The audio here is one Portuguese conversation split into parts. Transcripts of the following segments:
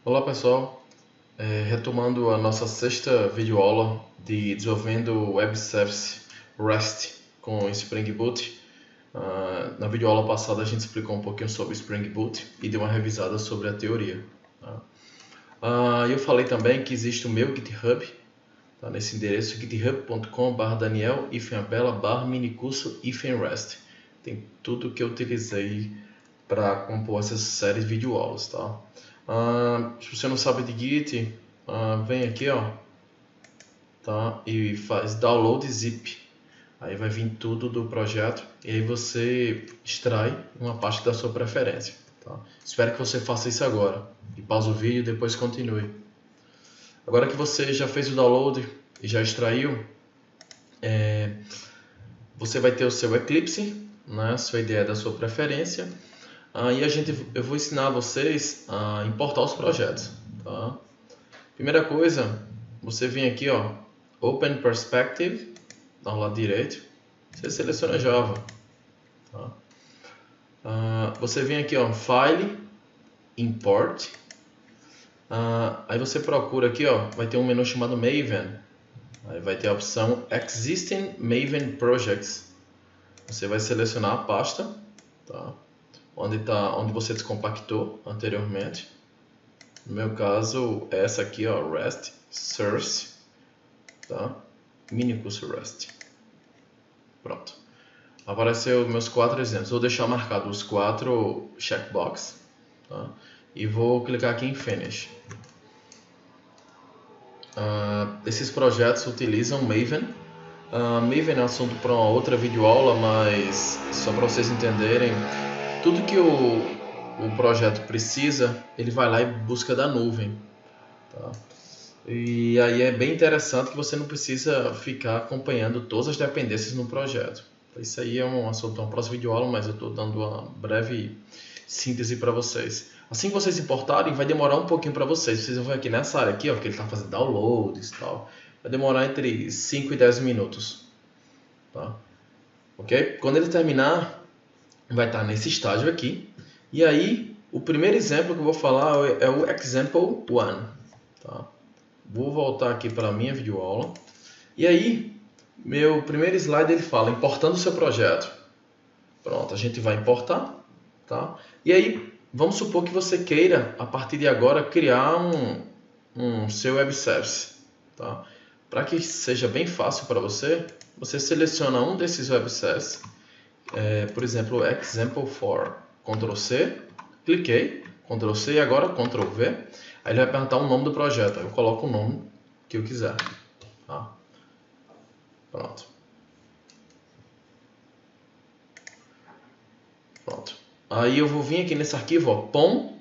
Olá pessoal, retomando a nossa sexta videoaula de desenvolvendo Web Service REST com Spring Boot. Na videoaula passada a gente explicou um pouquinho sobre Spring Boot e deu uma revisada sobre a teoria. Eu falei também que existe o meu GitHub, tá, nesse endereço github.com/daniel-bela/minicurso-rest. Tem tudo que eu utilizei para compor essas séries de videoaulas, tá? Se você não sabe de Git, vem aqui, ó, tá? E faz download zip. Aí vai vir tudo do projeto e aí você extrai uma parte da sua preferência, tá? Espero que você faça isso agora. E pausa o vídeo e depois continue. Agora que você já fez o download e já extraiu, você vai ter o seu Eclipse, né? Sua ideia da sua preferência. E eu vou ensinar vocês a importar os projetos, tá? Primeira coisa, você vem aqui, ó, Open Perspective, do lado direito, você seleciona Java, tá? Você vem aqui, ó, File, Import, aí você procura aqui, ó, vai ter um menu chamado Maven, aí vai ter a opção Existing Maven Projects, você vai selecionar a pasta, tá? Onde você descompactou anteriormente. No meu caso, essa aqui, ó, REST Source, tá? Minicurso REST. Pronto. Apareceu meus 4 exemplos. Vou deixar marcado os 4 checkbox, tá? E vou clicar aqui em Finish. Esses projetos utilizam Maven. Maven é assunto para uma outra videoaula, mas só para vocês entenderem, tudo que o projeto precisa, ele vai lá e busca da nuvem, tá? E aí é bem interessante que você não precisa ficar acompanhando todas as dependências no projeto. Isso aí é um assunto para uma próxima videoaula, mas eu estou dando uma breve síntese para vocês. Assim que vocês importarem, vai demorar um pouquinho para vocês. Vocês vão ver aqui nessa área aqui, ó, que ele está fazendo downloads e tal. Vai demorar entre 5 e 10 minutos, tá? Ok? Quando ele terminar, vai estar nesse estágio aqui. E aí, o primeiro exemplo que eu vou falar é o Example 1. Tá? Vou voltar aqui para a minha videoaula. E aí, meu primeiro slide ele fala importando o seu projeto. Pronto, a gente vai importar. Tá? E aí, vamos supor que você queira, a partir de agora, criar um seu web service. Tá? Para que seja bem fácil para você, você seleciona um desses web services. Por exemplo, Example4, Ctrl C, cliquei, Ctrl C e agora Ctrl V. Aí ele vai perguntar o nome do projeto, eu coloco o nome que eu quiser, tá? Pronto. Pronto. Aí eu vou vir aqui nesse arquivo, ó, pom.xml.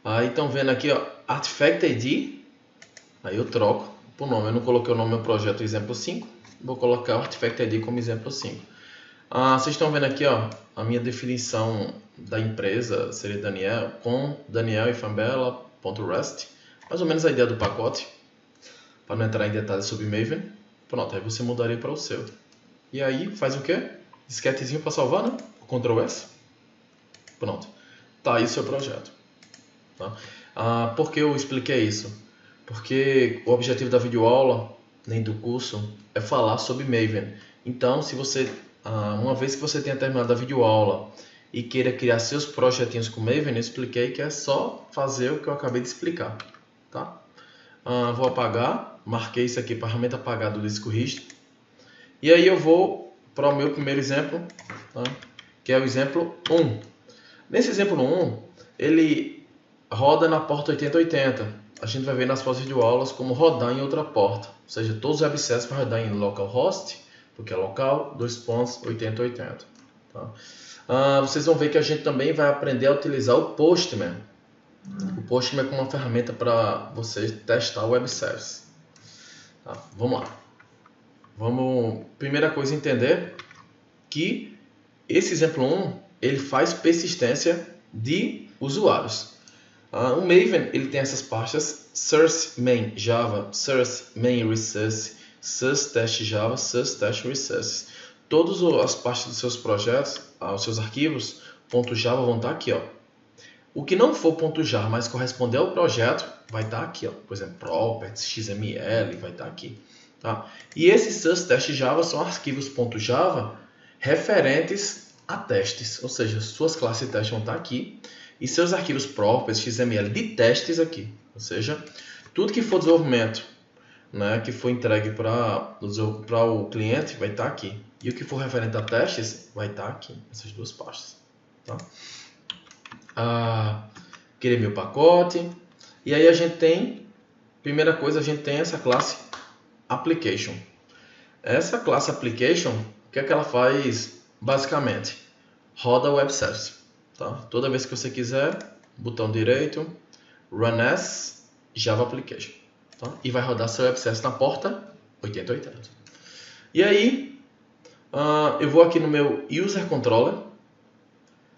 Aí estão vendo aqui, ó, Artifact ID. Aí eu troco por nome. Eu não coloquei o nome do meu projeto exemplo 5. Vou colocar o Artifact ID como exemplo 5. Vocês estão vendo aqui, ó, a minha definição da empresa seria Daniel, com Daniel e Fambella.rest. Mais ou menos a ideia do pacote. Para não entrar em detalhes sobre Maven. Pronto, aí você mudaria para o seu. E aí faz o quê? Disquetezinho para salvar, né? Ctrl S. Pronto. Tá aí o seu projeto. Tá? Por que eu expliquei isso? Porque o objetivo da videoaula, nem do curso, é falar sobre Maven. Então, se você, uma vez que você tenha terminado a videoaula e queira criar seus projetinhos com Maven, eu expliquei que é só fazer o que eu acabei de explicar. Tá? Vou apagar, marquei isso aqui para ferramenta apagar do disco rígido. E aí eu vou para o meu primeiro exemplo, tá? Que é o exemplo 1. Nesse exemplo 1, ele roda na porta 8080. A gente vai ver nas próximas videoaulas como rodar em outra porta. Ou seja, todos os web services vão rodar em localhost, porque é local, 2.8080. Tá? Vocês vão ver que a gente também vai aprender a utilizar o Postman. O Postman é como uma ferramenta para você testar o web service. Tá? Vamos lá. Primeira coisa, entender que esse exemplo 1 ele faz persistência de usuários. O Maven ele tem essas pastas source main java, source main resource, source test java, source test resource. Todas as pastas dos seus projetos, os seus arquivos, .java vão estar aqui, ó. O que não for .jar, mas corresponder ao projeto, vai estar aqui, ó. Por exemplo, properties, XML, vai estar aqui. Tá? E esses seus testes Java são arquivos .java referentes a testes. Ou seja, suas classes de teste vão estar aqui. E seus arquivos properties, XML de testes aqui. Ou seja, tudo que for desenvolvimento, né, que for entregue para o cliente, vai estar aqui. E o que for referente a testes, vai estar aqui. Essas duas pastas. Tá? Criei meu pacote. E aí a gente tem, primeira coisa, a gente tem essa classe application. Essa classe application, o que é que ela faz basicamente? Roda o web service. Tá? Toda vez que você quiser, botão direito, run as Java application. Tá? E vai rodar seu web service na porta 8080. E aí, eu vou aqui no meu user controller.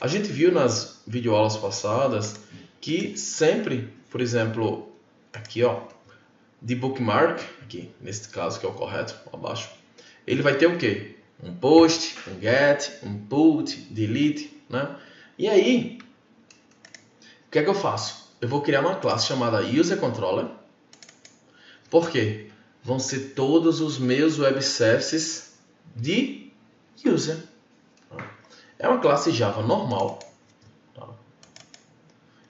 A gente viu nas videoaulas passadas que sempre, por exemplo, aqui ó, de bookmark, aqui nesse caso que é o correto, abaixo, ele vai ter o quê? Um post, um get, um put, delete, né? E aí, o que é que eu faço? Eu vou criar uma classe chamada user controller. Por quê? Vão ser todos os meus web services de user. É uma classe Java normal. Tá?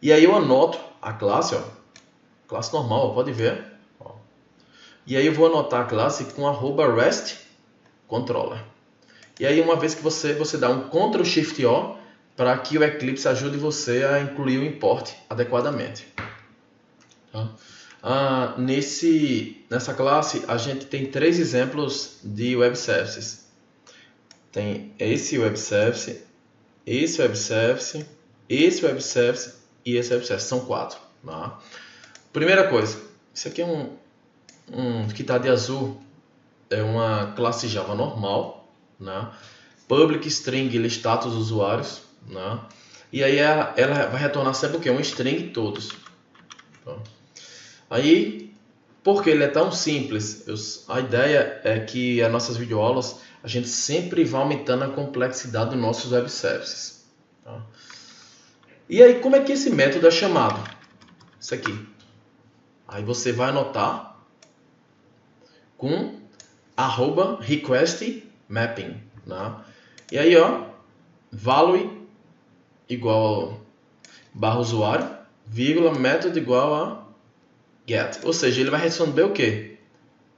E aí eu anoto a classe, ó, classe normal, ó, pode ver. Ó. E aí eu vou anotar a classe com @rest controller. E aí uma vez que você dá um Ctrl Shift O para que o Eclipse ajude você a incluir o import adequadamente. Tá? Nessa classe a gente tem 3 exemplos de web services. Tem esse web service, esse web service, esse web service e esse web service. São 4. Tá? Primeira coisa, isso aqui é um que está de azul, é uma classe Java normal, né? Public string status usuários, né? E aí ela vai retornar sempre o que? Um string todos. Tá? Aí, porque ele é tão simples, a ideia é que as nossas videoaulas a gente sempre vai aumentando a complexidade dos nossos web services. Tá? E aí, como é que esse método é chamado? Isso aqui. Aí você vai anotar com @requestMapping. Né? E aí, ó, value igual /usuário, vírgula, método igual a get. Ou seja, ele vai responder o quê?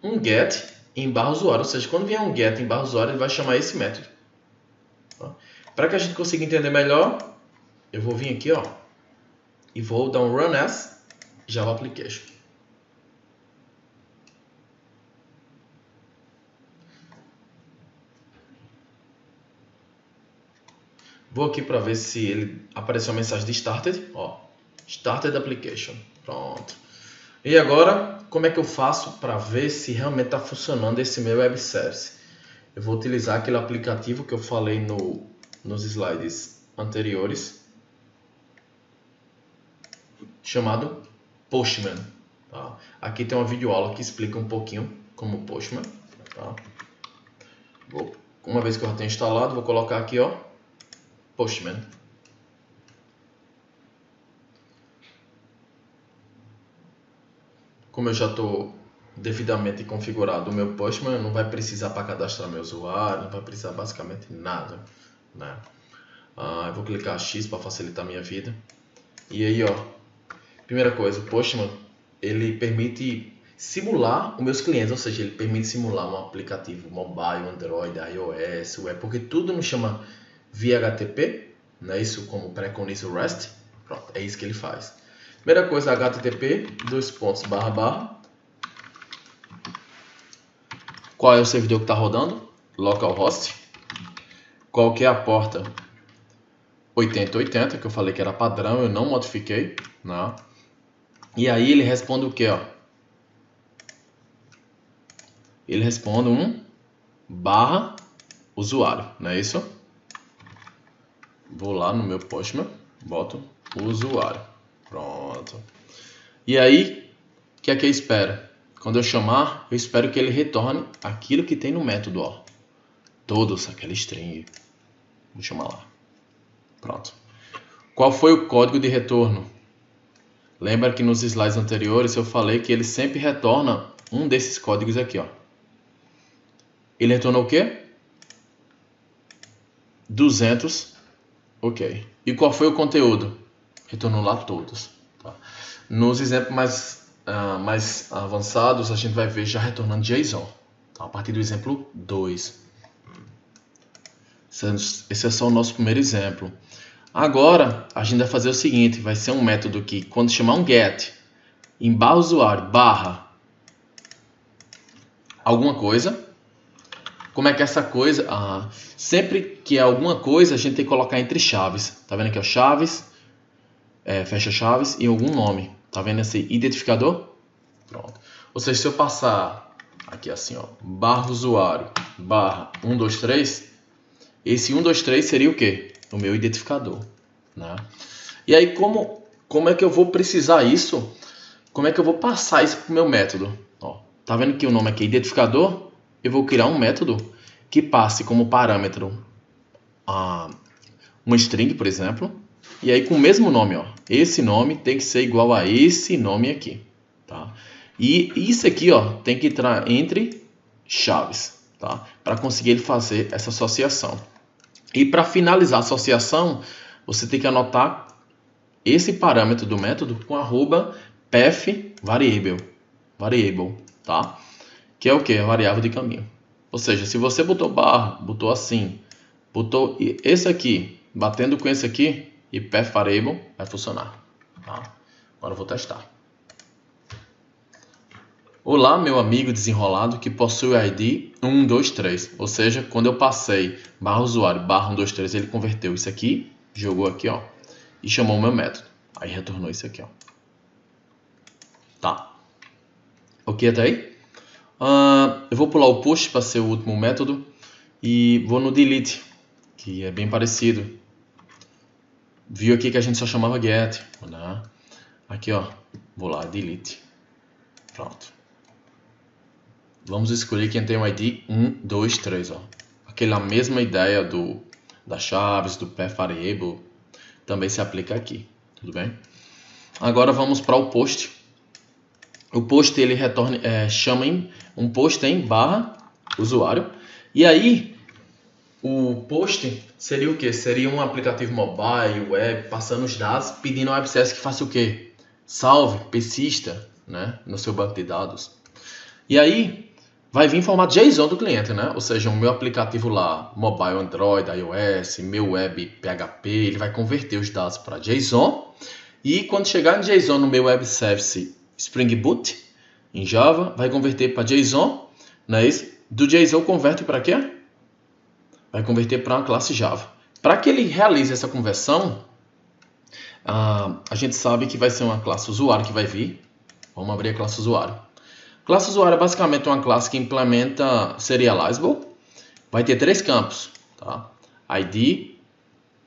Um get em /usuário. Ou seja, quando vier um get em /usuário, ele vai chamar esse método. Tá? Para que a gente consiga entender melhor, eu vou vir aqui, ó, e vou dar um run as Java application. Vou aqui para ver se ele apareceu a mensagem de started, ó, started application. Pronto. E agora, como é que eu faço para ver se realmente está funcionando esse meu web service? Eu vou utilizar aquele aplicativo que eu falei nos slides anteriores, chamado Postman. Tá? Aqui tem uma videoaula que explica um pouquinho como Postman. Tá? Uma vez que eu já tenho instalado, vou colocar aqui, ó, Postman. Como eu já estou devidamente configurado o meu Postman, não vai precisar para cadastrar meu usuário, não vai precisar basicamente nada. Né? Eu vou clicar X para facilitar a minha vida. E aí, ó, primeira coisa, o Postman, ele permite simular os meus clientes, ou seja, ele permite simular um aplicativo mobile, Android, iOS, web, porque tudo nos chama via HTTP, né? Isso como preconiza o REST. Pronto, é isso que ele faz. Primeira coisa, HTTP, // qual é o servidor que está rodando? Localhost. Qual que é a porta? 8080, que eu falei que era padrão, eu não modifiquei. Né? E aí ele responde o que? Ele responde um /usuário, não é isso? Vou lá no meu Postman, boto o usuário. Pronto. E aí, o que é que eu espero? Quando eu chamar, eu espero que ele retorne aquilo que tem no método, ó. Todos, aquela string. Vou chamar lá. Pronto. Qual foi o código de retorno? Lembra que nos slides anteriores eu falei que ele sempre retorna um desses códigos aqui, ó. Ele retornou o quê? 200. Ok. E qual foi o conteúdo? Retornou lá todos. Tá? Nos exemplos mais avançados, a gente vai ver já retornando JSON. Tá? A partir do exemplo 2. Esse é só o nosso primeiro exemplo. Agora, a gente vai fazer o seguinte. Vai ser um método que, quando chamar um get, em barra usuário, barra alguma coisa. Como é que é essa coisa? Sempre que é alguma coisa, a gente tem que colocar entre chaves. Tá vendo aqui, ó? Chaves, fecha chaves e algum nome. Tá vendo esse identificador? Pronto. Ou seja, se eu passar aqui assim, ó, barra usuário, barra 123, esse 123 seria o quê? O meu identificador, né? E aí, como é que eu vou precisar isso? Como é que eu vou passar isso para o meu método? Ó, tá vendo que o nome aqui é identificador? Eu vou criar um método que passe como parâmetro uma string, por exemplo, e aí com o mesmo nome, ó. Esse nome tem que ser igual a esse nome aqui, tá? E isso aqui, ó, tem que entrar entre chaves, tá? Para conseguir ele fazer essa associação. E para finalizar a associação, você tem que anotar esse parâmetro do método com @path variable, tá? Que é o que? A variável de caminho. Ou seja, se você botou barra, botou assim, botou esse aqui, batendo com esse aqui, e path variable, vai funcionar. Tá? Agora eu vou testar. Olá, meu amigo desenrolado que possui o ID 123. Ou seja, quando eu passei barra usuário, barra 123, ele converteu isso aqui, jogou aqui, ó, e chamou o meu método. Aí retornou isso aqui, ó. Tá? Ok até aí? Eu vou pular o push para ser o último método e vou no delete, que é bem parecido. Viu aqui que a gente só chamava get, né? Aqui, ó, vou lá, delete. Pronto. Vamos escolher quem tem o ID 1, 2, 3, ó. Aquela mesma ideia das chaves, do path variable, também se aplica aqui, tudo bem? Agora vamos para o post. O post ele chama um post em barra usuário. E aí, o post seria o que? Seria um aplicativo mobile, web, passando os dados, pedindo ao WebService que faça o quê? Salve, persista, né, no seu banco de dados. E aí, vai vir em formato JSON do cliente, né? Ou seja, o meu aplicativo lá, mobile, Android, iOS, meu web, PHP, ele vai converter os dados para JSON. E quando chegar em JSON no meu web service Spring Boot, em Java, vai converter para JSON, não é isso? Do JSON converte para quê? Vai converter para uma classe Java. Para que ele realize essa conversão, a gente sabe que vai ser uma classe usuário que vai vir. Vamos abrir a classe usuário. Classe usuário é basicamente uma classe que implementa serializable. Vai ter 3 campos, tá? ID,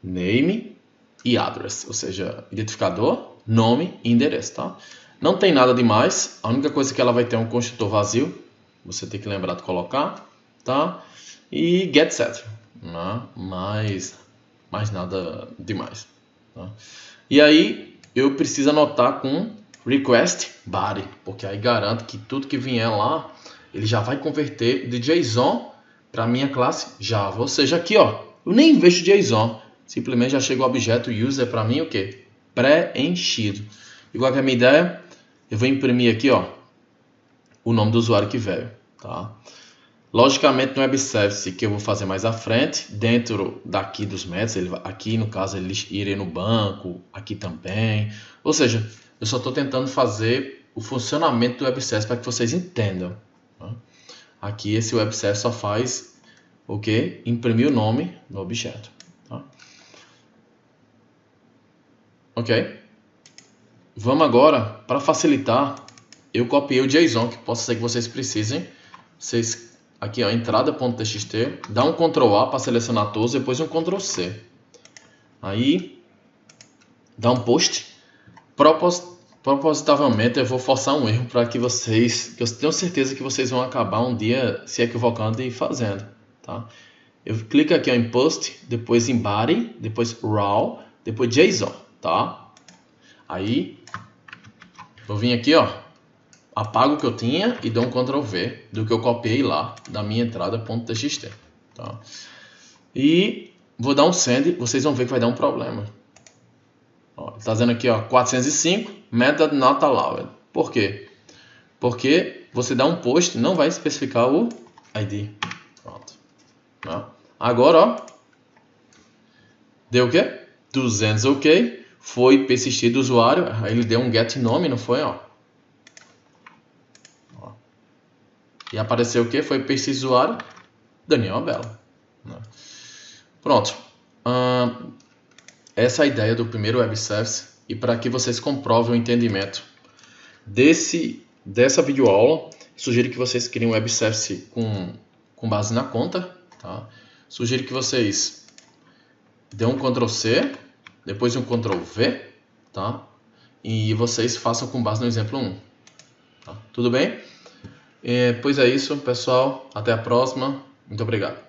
name e address, ou seja, identificador, nome e endereço, tá? Não tem nada demais, a única coisa que ela vai ter é um construtor vazio, você tem que lembrar de colocar, tá? E get set, né? mais nada demais, tá? E aí eu preciso anotar com request body, porque aí garanto que tudo que vier lá, ele já vai converter de JSON para minha classe Java. Ou seja, aqui, ó, eu nem vejo JSON, simplesmente já chega o objeto user para mim o que? Preenchido. Igual que a minha ideia, eu vou imprimir aqui, ó, o nome do usuário que veio, tá? Logicamente no web service que eu vou fazer mais à frente, dentro daqui dos métodos, aqui no caso ele iria no banco, aqui também. Ou seja, eu só estou tentando fazer o funcionamento do web service para que vocês entendam, tá? Aqui esse web service só faz o que? Imprimir o nome no objeto, tá? Ok? Vamos agora, para facilitar, eu copiei o JSON, que pode ser que vocês precisem. Vocês, aqui, ó, entrada.txt, dá um Ctrl A para selecionar todos, depois um Ctrl C. Aí, dá um post. Propositavelmente, eu vou forçar um erro para que eu tenho certeza que vocês vão acabar um dia se equivocando e fazendo, tá? Eu clico aqui ó, em Post, depois em Body, depois Raw, depois JSON, tá? Aí eu vim aqui, ó, apago o que eu tinha e dou um Ctrl V do que eu copiei lá da minha entrada.txt, tá? E vou dar um send, vocês vão ver que vai dar um problema. Ó, tá dizendo aqui, ó, 405 method not allowed. Por quê? Porque você dá um post, não vai especificar o ID. Pronto. Tá? Agora, ó, deu o quê? 200 OK. Foi persistir do usuário. Aí ele deu um get nome, não foi, ó? E apareceu o quê? Foi persistir do usuário Daniel Abela. Pronto. Essa é a ideia do primeiro web service. E para que vocês comprovem o entendimento dessa videoaula, sugiro que vocês criem um web service com base na conta. Tá? Sugiro que vocês dêem um Ctrl C, depois um Ctrl V, tá? E vocês façam com base no exemplo 1. Tá? Tudo bem? Pois é isso, pessoal. Até a próxima. Muito obrigado.